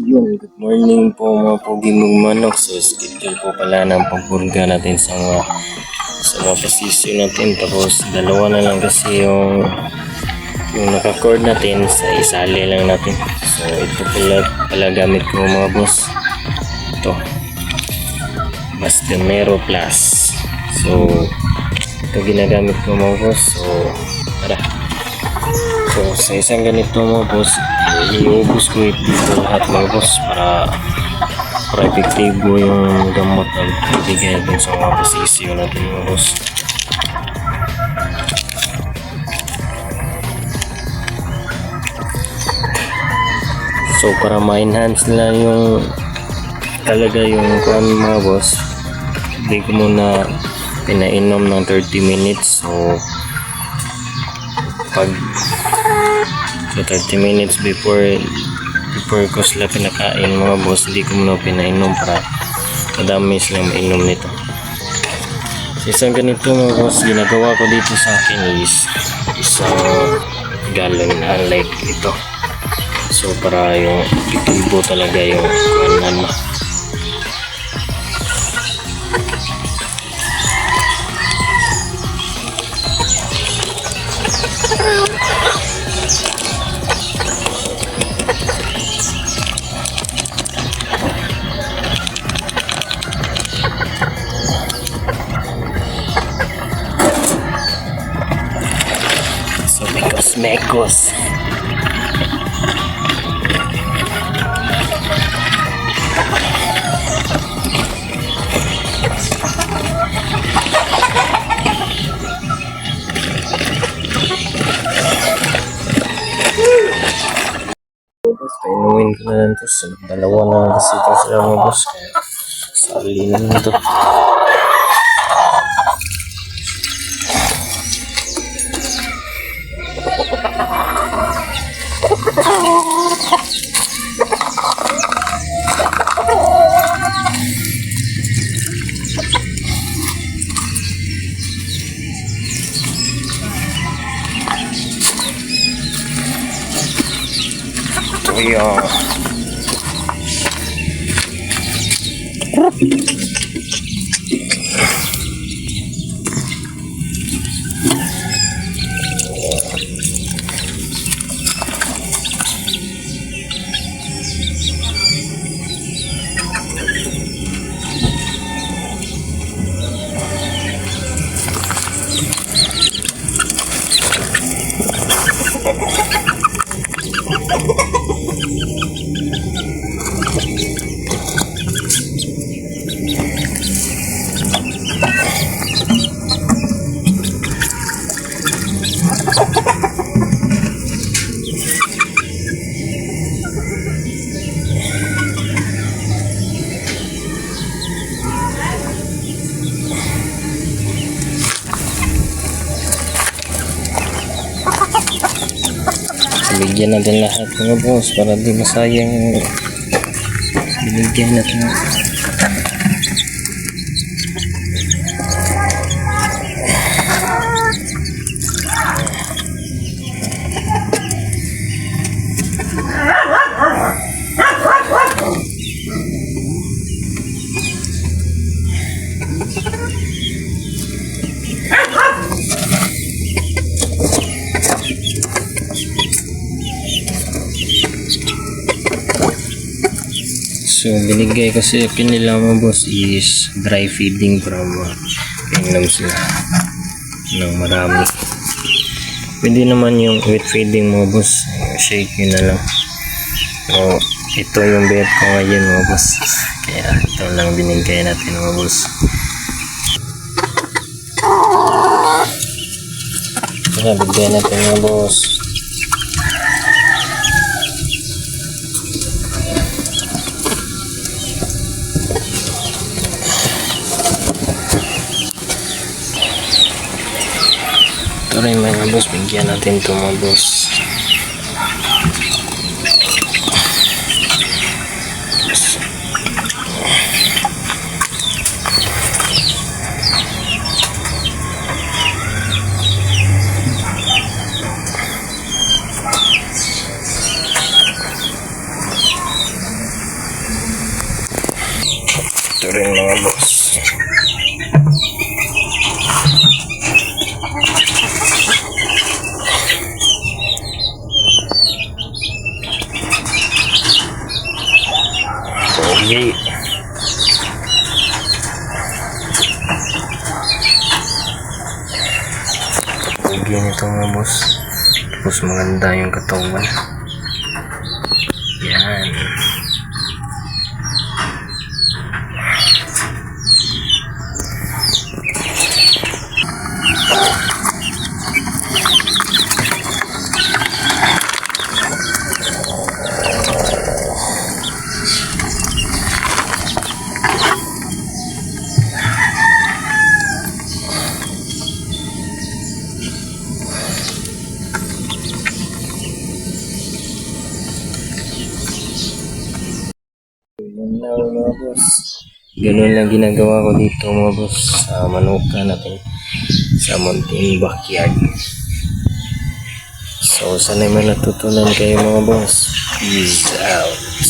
Yun, good morning po mga pogi mong manok. So, schedule po pala ng pagpurga natin sa mga posisyon natin. Tapos, dalawa na lang kasi yung naka-cord natin sa isali lang natin. So, ito pala gamit ko mga boss. Ito, Bastemero Plus. So, ito ginagamit ko mga boss. So, tara. So, sa isang ganito mga boss, iubos ko dito lahat mga boss para epektibo yung gamot na ibigay natin sa mga posisyon natin mga boss. So, para ma-enhance nila yung talaga yung kuhan mga boss, hindi ko muna pinainom ng 30 minutes. So, pag 30 minutes before ko sila pinakain mga boss, hindi ko muna pinainom para madami silang mainom nito. So, isang ganito mga boss, ginagawa ko dito sa akin is isang galon unlike ito. So, para yung itubo talaga yung kanan. So, mekos. Painumin ko na lang ito. So, dalawa na lang kasi ito sila mga boss. Kaya sali na ito. Yeah. Bigyan natin lahat mga boss para di masayang yung binigyan natin. So, binigay kasi akin nila mga boss is dry feeding para kainom sila ng marami. Pwede naman yung wet feeding mga boss, shake yun na lang. So, ito yung bet ko ngayon mga boss, kaya ito lang binigay natin mga boss. Ito na bigay natin mga boss. Ito rin mga boss, bigyan natin ito mga boss. Ito rin mga boss. Okay. Okay nito mga boss. Tapos maganda yung katawan. Yan. Yan na mga boss. Ganun lang ginagawa ko dito mga boss sa manuka natin sa mountain backyard. So sana may natutunan kayo mga boss. Peace out.